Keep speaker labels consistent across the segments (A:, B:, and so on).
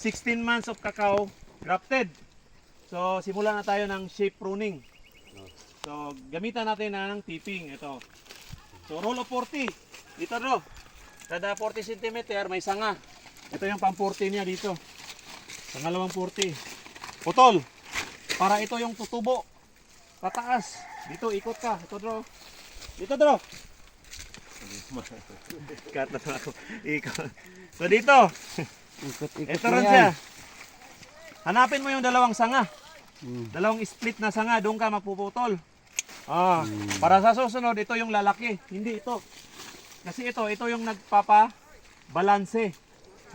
A: 16 months of cacao grafted. So, simulan na tayo ng shape pruning. So, gamitan natin ng tipping. Ito. So, roll of 40. Dito, bro. Kada 40 cm may sanga. Ito yung pang 40 niya dito. Pangalawang 40. Putol. Para ito yung tutubo. Pataas. Dito, ikot ka. Ito, bro. Dito, bro. Cut na ako. Ikot. So, dito.
B: Ikot-ikot
A: Ito rin siya. Hanapin mo yung dalawang sanga. Dalawang split na sanga, doon ka magpuputol. Para sa susunod, ito yung lalaki. Hindi ito. Kasi ito yung nagpapa-balanse.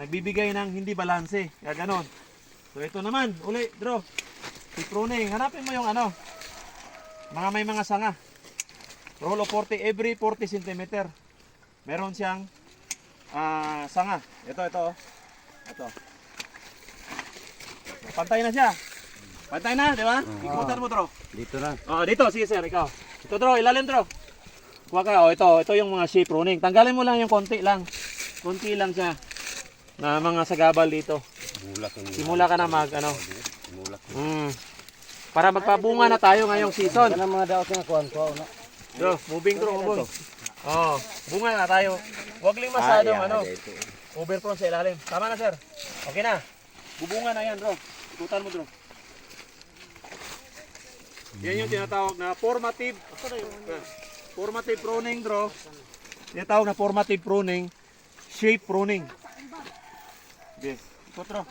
A: Nagbibigay ng hindi balanse. Kaya ganon. So ito naman, uli, draw. Si pruning. Hanapin mo yung ano. May mga sanga. Roll of 40, every 40 cm. Meron siyang sanga. Ito. Ito. Pantay na siya. Pantay na, di ba? Ikutan mo, Tro.
B: Dito na.
A: Dito, sige sir, ikaw. Ito, Tro, ilalim, Tro. Kuha ka, ito yung mga shape pruning. Tanggalin mo lang yung konti lang. Konti lang siya. Na mga sagabal dito. Simula ka na para magpabunga na tayo ngayong season.
B: Kana mga daot nga kuan ko na.
A: Tro, moving, Tro, moving. Bunga na tayo. Huwag lang masyadong overprone sa ilalim. Tama na, sir. Okay na. Bubunga na yan, bro. Ikutan mo, bro. Yan yung tinatawag na formative. Formative pruning, bro. Tinatawag na formative pruning. Shape pruning. Okay. Ikot, bro.